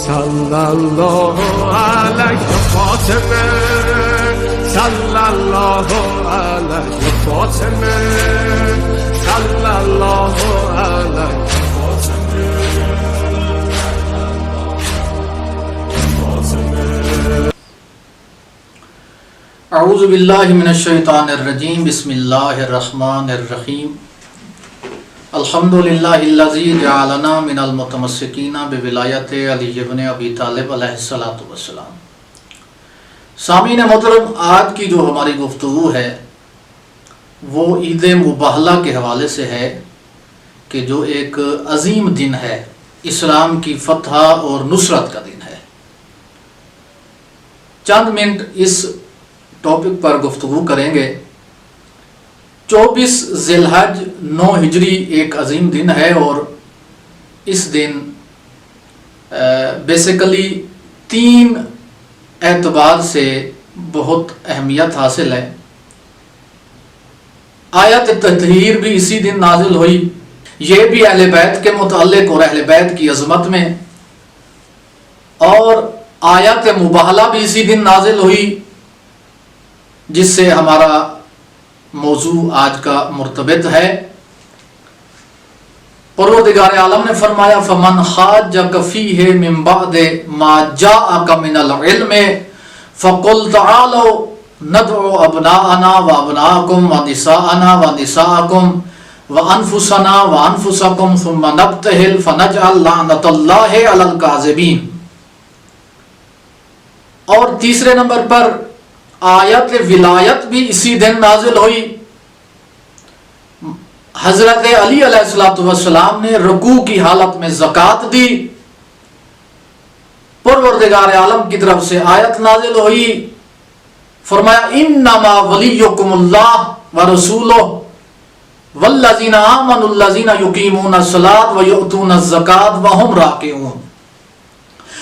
sallallahu aleyhi Fatıma, sallallahu aleyhi Fatıma, sallallahu aleyhi اعوذ باللہ من الشیطان الرجیم بسم اللہ الرحمن الرحیم الحمدللہ الذی جعلنا من المتمسکین بولایت علی بن ابی طالب علیہ السلام۔ سامعین محترم، آج کی جو ہماری گفتگو ہے وہ عید مباہلہ کے حوالے سے ہے کہ جو ایک عظیم دن ہے، اسلام کی فتح اور نصرت کا دن ہے۔ چند منٹ اس ٹاپک پر گفتگو کریں گے۔ 24 ذی الحج 9 ہجری ایک عظیم دن ہے، اور اس دن بیسیکلی 3 اعتبار سے بہت اہمیت حاصل ہے۔ آیت تطہیر بھی اسی دن نازل ہوئی، یہ بھی اہل بیت کے متعلق اور اہل بیت کی عظمت میں، اور آیت مباہلہ بھی اسی دن نازل ہوئی، جس سے ہمارا موضوع آج کا مرتبط ہے۔ پروردگار عالم نے فرمایا فَمَنْ حَاجَّكَ فِيهِ مِنْ بَعْدِ مَا جَاءَكَ مِنَ الْعِلْمِ فَقُلْ تَعَالَوْا نَدْعُ أَبْنَاءَنَا وَأَبْنَاءَكُمْ وَنِسَاءَنَا وَنِسَاءَكُمْ وَأَنفُسَنَا وَأَنفُسَكُمْ ثُمَّ نَبْتَهِلْ فَنَجْعَلْ لَعْنَةَ اللَّهِ عَلَى الْكَاذِبِينَ۔ اور تیسرے نمبر پر آیت ولایت بھی اسی دن نازل ہوئی۔ حضرت علی علیہ السلام نے رکوع کی حالت میں زکوٰۃ دی، پروردگار عالم کی طرف سے آیت نازل ہوئی، فرمایا انما ولیکم اللہ ورسولہ والذین آمنوا الذین یقیمون الصلاۃ ویؤتون الزکاۃ وہم راکعون۔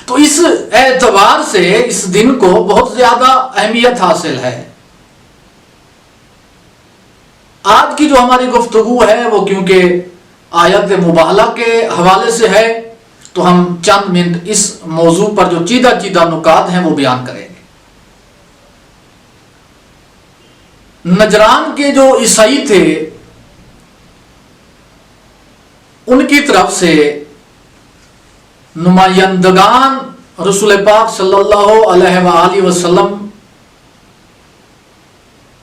تو اس اعتبار سے اس دن کو بہت زیادہ اہمیت حاصل ہے۔ آج کی جو ہماری گفتگو ہے وہ کیونکہ آیت مباہلہ کے حوالے سے ہے، تو ہم چند منٹ اس موضوع پر جو چیدہ نکات ہیں وہ بیان کریں گے۔ نجران کے جو عیسائی تھے، ان کی طرف سے نمائندگان رسول پاک صلی اللہ علیہ وآلہ وسلم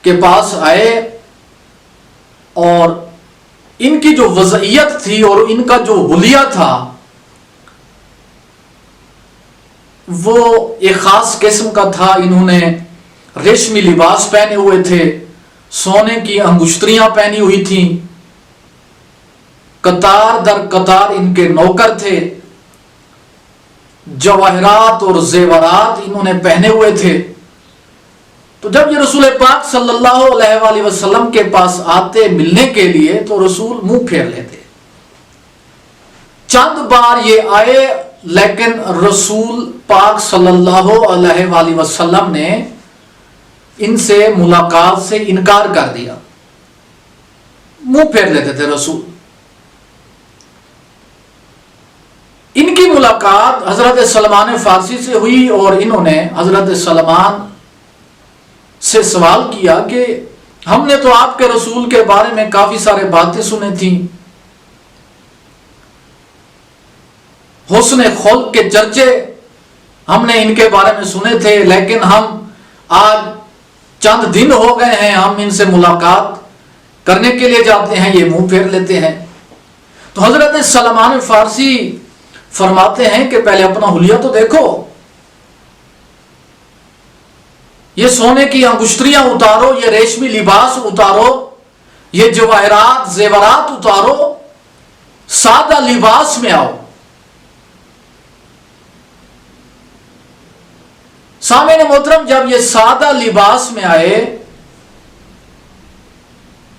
کے پاس آئے، اور ان کی جو وضعیت تھی اور ان کا جو حلیہ تھا وہ ایک خاص قسم کا تھا۔ انہوں نے ریشمی لباس پہنے ہوئے تھے، سونے کی انگشتریاں پہنی ہوئی تھیں، قطار در قطار ان کے نوکر تھے، جواہرات اور زیورات انہوں نے پہنے ہوئے تھے۔ تو جب یہ رسول پاک صلی اللہ علیہ وآلہ وسلم کے پاس آتے ملنے کے لیے تو رسول منہ پھیر لیتے۔ چند بار یہ آئے، لیکن رسول پاک صلی اللہ علیہ وآلہ وسلم نے ان سے ملاقات سے انکار کر دیا، منہ پھیر لیتے تھے رسول۔ ان کی ملاقات حضرت سلمان فارسی سے ہوئی، اور انہوں نے حضرت سلمان سے سوال کیا کہ ہم نے تو آپ کے رسول کے بارے میں کافی سارے باتیں سنی تھیں، حسن خلق کے چرچے ہم نے ان کے بارے میں سنے تھے، لیکن ہم آج چند دن ہو گئے ہیں، ہم ان سے ملاقات کرنے کے لیے جاتے ہیں، یہ منہ پھیر لیتے ہیں۔ تو حضرت سلمان فارسی فرماتے ہیں کہ پہلے اپنا حلیہ تو دیکھو، یہ سونے کی انگشتریاں اتارو، یہ ریشمی لباس اتارو، یہ جواہرات زیورات اتارو، سادہ لباس میں آؤ۔ سامعین محترم، جب یہ سادہ لباس میں آئے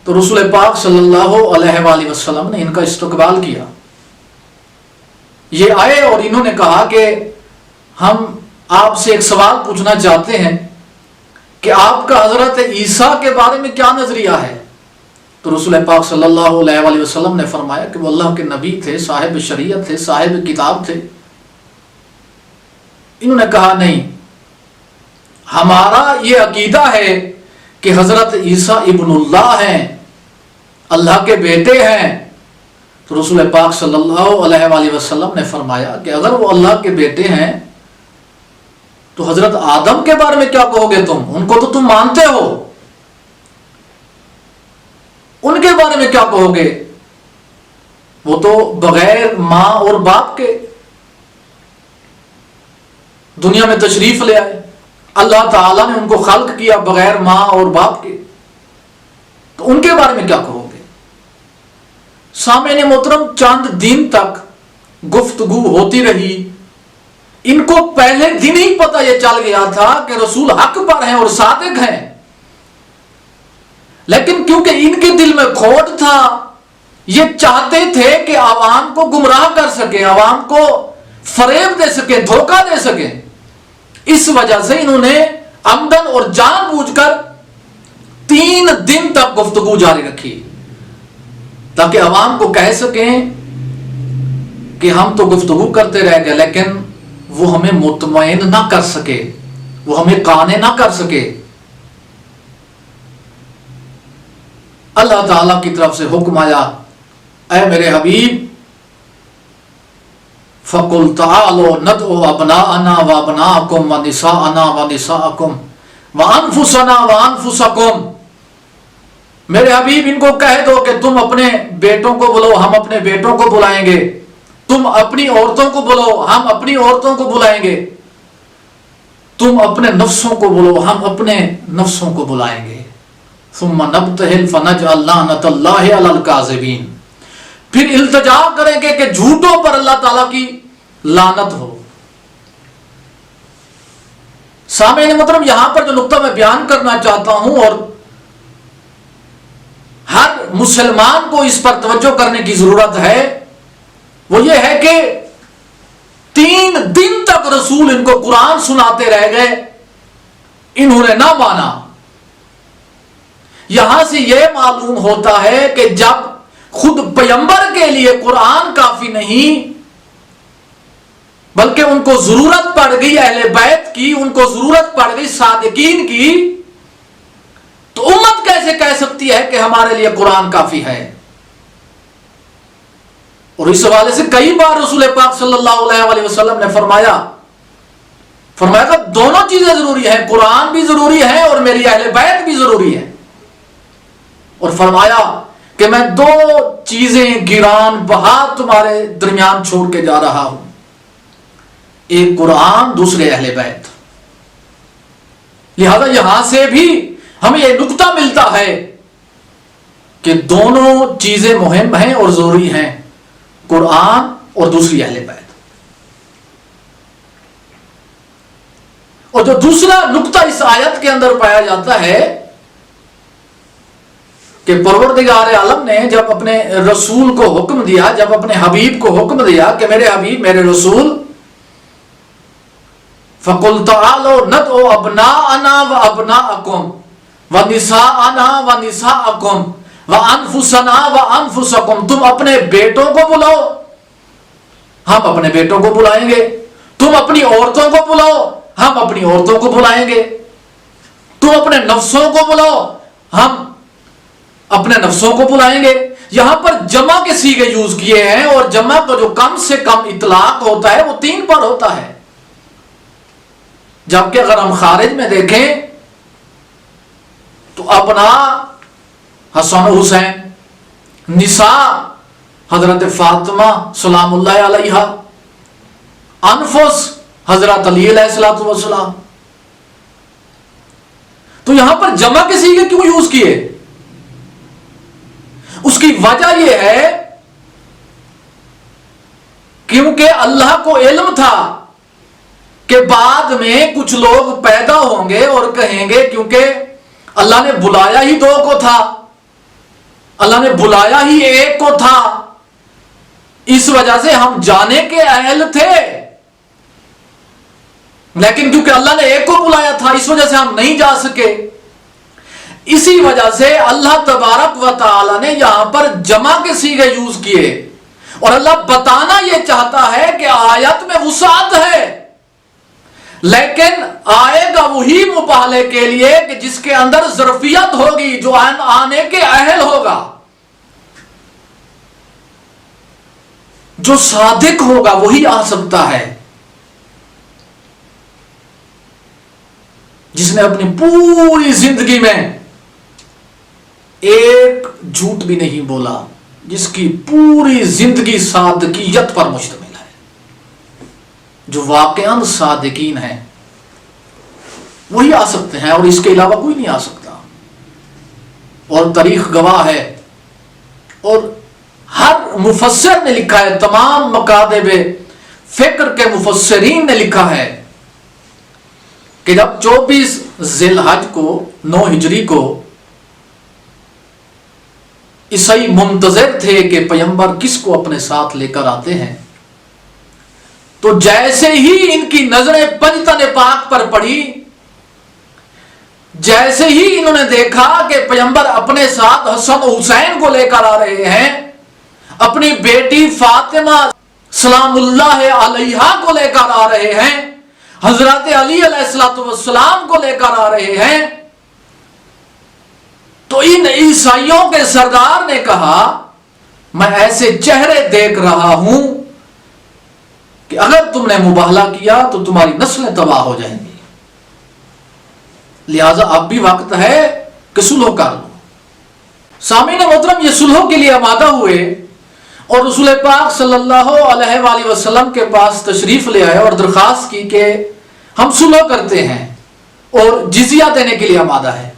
تو رسول پاک صلی اللہ علیہ وآلہ وسلم نے ان کا استقبال کیا۔ یہ آئے اور انہوں نے کہا کہ ہم آپ سے ایک سوال پوچھنا چاہتے ہیں کہ آپ کا حضرت عیسیٰ کے بارے میں کیا نظریہ ہے؟ تو رسول پاک صلی اللہ علیہ وآلہ وسلم نے فرمایا کہ وہ اللہ کے نبی تھے، صاحب شریعت تھے، صاحب کتاب تھے، انہوں نے کہا نہیں، ہمارا یہ عقیدہ ہے کہ حضرت عیسیٰ ابن اللہ ہیں، اللہ کے بیٹے ہیں۔ تو رسول پاک صلی اللہ علیہ وآلہ وسلم نے فرمایا کہ اگر وہ اللہ کے بیٹے ہیں تو حضرت آدم کے بارے میں کیا کہو گے تم؟ ان کو تو تم مانتے ہو، ان کے بارے میں کیا کہو گے؟ وہ تو بغیر ماں اور باپ کے دنیا میں تشریف لے آئے، اللہ تعالیٰ نے ان کو خلق کیا بغیر ماں اور باپ کے، تو ان کے بارے میں کیا کہو گے؟ سامعین محترم، چند دن تک گفتگو ہوتی رہی۔ ان کو پہلے دن ہی پتہ یہ چل گیا تھا کہ رسول حق پر ہیں اور صادق ہیں، لیکن کیونکہ ان کے دل میں کھوٹ تھا، یہ چاہتے تھے کہ عوام کو گمراہ کر سکیں، عوام کو فریب دے سکیں، دھوکہ دے سکیں، اس وجہ سے انہوں نے عمدن اور جان بوجھ کر 3 دن تک گفتگو جاری رکھی تاکہ عوام کو کہہ سکیں کہ ہم تو گفتگو کرتے رہ گئے لیکن وہ ہمیں مطمئن نہ کر سکے، وہ ہمیں قانع نہ کر سکے۔ اللہ تعالیٰ کی طرف سے حکم آیا، اے میرے حبیب، فَقُلْ تَعَالُوا نَدْعُ أَبْنَاءَنَا وَأَبْنَاءَكُمْ وَنِسَاءَنَا وَنِسَاءَكُمْ وَأَنفُسَنَا وَأَنفُسَكُمْ۔ میرے حبیب، ان کو کہہ دو کہ تم اپنے بیٹوں کو بلاؤ، ہم اپنے بیٹوں کو بلائیں گے، تم اپنی عورتوں کو بلاؤ، ہم اپنی عورتوں کو بلائیں گے، تم اپنے نفسوں کو بلاؤ، ہم اپنے نفسوں کو بلائیں گے۔ ثم نبتہل فنجعل لعنۃ اللہ علی الکاذبین، پھر التجا کریں گے کہ جھوٹوں پر اللہ تعالیٰ کی لعنت ہو۔ سامعین محترم، یہاں پر جو نقطہ میں بیان کرنا چاہتا ہوں اور ہر مسلمان کو اس پر توجہ کرنے کی ضرورت ہے، وہ یہ ہے کہ 3 دن تک رسول ان کو قرآن سناتے رہ گئے، انہوں نے نہ مانا۔ یہاں سے یہ معلوم ہوتا ہے کہ جب خود پیغمبر کے لیے قرآن کافی نہیں بلکہ ان کو ضرورت پڑ گئی اہل بیت کی، ان کو ضرورت پڑ گئی صادقین کی، تو امت کیسے کہہ سکتی ہے کہ ہمارے لیے قرآن کافی ہے؟ اور اس حوالے سے کئی بار رسول پاک صلی اللہ علیہ وآلہ وسلم نے فرمایا کہ دونوں چیزیں ضروری ہیں، قرآن بھی ضروری ہے اور میری اہل بیت بھی ضروری ہے، اور فرمایا کہ میں 2 چیزیں گران بہا تمہارے درمیان چھوڑ کے جا رہا ہوں، ایک قرآن، دوسرے اہل بیت۔ لہذا یہاں سے بھی ہمیں یہ نقطہ ملتا ہے کہ دونوں چیزیں مہم ہیں اور ضروری ہیں، قرآن اور دوسری اہل بیت۔ اور جو دوسرا نقطہ اس آیت کے اندر پایا جاتا ہے کہ پروردگار عالم نے جب اپنے رسول کو حکم دیا، جب اپنے حبیب کو حکم دیا کہ میرے حبیب، میرے رسول، فَقُلْ تَعَالُوا نَدْعُ أَبْنَاءَنَا وَأَبْنَاءَكُمْ وَنِسَاءَنَا وَنِسَاءَكُمْ وَأَنفُسَنَا وَأَنفُسَكُمْ، تم اپنے بیٹوں کو بلاؤ، ہم اپنے بیٹوں کو بلائیں گے، تم اپنی عورتوں کو بلاؤ، ہم اپنی عورتوں کو بلائیں گے، تم اپنے نفسوں کو بلاؤ، ہم اپنے نفسوں کو بلائیں گے۔ یہاں پر جمع کے صیغے یوز کیے ہیں، اور جمع کا جو کم سے کم اطلاق ہوتا ہے وہ 3 پر ہوتا ہے، جبکہ اگر ہم خارج میں دیکھیں تو اپنا حسن و حسین، نساء حضرت فاطمہ سلام اللہ علیہا، انفس حضرت علی علیہ السلام۔ تو یہاں پر جمع کے صیغے کیوں یوز کیے؟ اس کی وجہ یہ ہے کیونکہ اللہ کو علم تھا کہ بعد میں کچھ لوگ پیدا ہوں گے اور کہیں گے کیونکہ اللہ نے بلایا ہی 2 کو تھا، اللہ نے بلایا ہی 1 کو تھا، اس وجہ سے ہم جانے کے اہل تھے، لیکن کیونکہ اللہ نے 1 کو بلایا تھا اس وجہ سے ہم نہیں جا سکے۔ اسی وجہ سے اللہ تبارک و تعالی نے یہاں پر جمع کے صیغے یوز کیے، اور اللہ بتانا یہ چاہتا ہے کہ آیت میں وسعت ہے، لیکن آئے گا وہی مباہلے کے لیے کہ جس کے اندر ظرفیت ہوگی، جو آنے کے اہل ہوگا، جو صادق ہوگا وہی آ سکتا ہے، جس نے اپنی پوری زندگی میں ایک جھوٹ بھی نہیں بولا، جس کی پوری زندگی صادقیت پر مشتمل ہے، جو واقعاً صادقین ہیں، وہی آ سکتے ہیں، اور اس کے علاوہ کوئی نہیں آ سکتا۔ اور تاریخ گواہ ہے، اور ہر مفسر نے لکھا ہے، تمام مکاتب فکر کے مفسرین نے لکھا ہے کہ جب 24 ذی الحج کو 9 ہجری کو عیسائی منتظر تھے کہ پیغمبر کس کو اپنے ساتھ لے کر آتے ہیں، تو جیسے ہی ان کی نظریں پنجتن پاک پر پڑی، جیسے ہی انہوں نے دیکھا کہ پیغمبر اپنے ساتھ حسن و حسین کو لے کر آ رہے ہیں، اپنی بیٹی فاطمہ سلام اللہ علیہا کو لے کر آ رہے ہیں، حضرت علی علیہ السلام کو لے کر آ رہے ہیں، تو ان عیسائیوں کے سردار نے کہا میں ایسے چہرے دیکھ رہا ہوں کہ اگر تم نے مباہلہ کیا تو تمہاری نسلیں تباہ ہو جائیں گی، لہذا اب بھی وقت ہے کہ صلح کر لو۔ سامعین محترم، یہ صلح کے لیے آمادہ ہوئے اور رسول پاک صلی اللہ علیہ وآلہ وسلم کے پاس تشریف لے آئے اور درخواست کی کہ ہم صلح کرتے ہیں اور جزیہ دینے کے لیے آمادہ ہے۔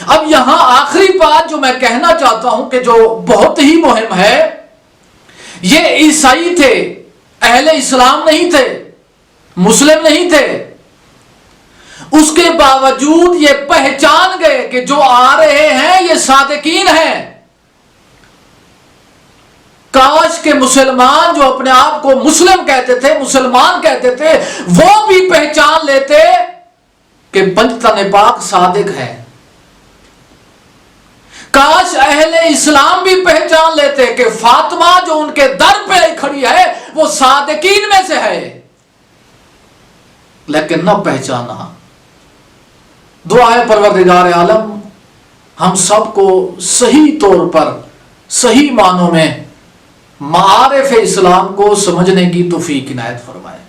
اب یہاں آخری بات جو میں کہنا چاہتا ہوں کہ جو بہت ہی مہم ہے، یہ عیسائی تھے، اہل اسلام نہیں تھے، مسلم نہیں تھے، اس کے باوجود یہ پہچان گئے کہ جو آ رہے ہیں یہ صادقین ہیں۔ کاش کے مسلمان جو اپنے آپ کو مسلم کہتے تھے، مسلمان کہتے تھے، وہ بھی پہچان لیتے کہ پنجتن پاک صادق ہے۔ کاش اہل اسلام بھی پہچان لیتے کہ فاطمہ جو ان کے در پہ کھڑی ہے وہ صادقین میں سے ہے، لیکن نہ پہچانا۔ دعا ہے پروردگار عالم ہم سب کو صحیح طور پر، صحیح معنوں میں معارف اسلام کو سمجھنے کی توفیق عنایت فرمائے۔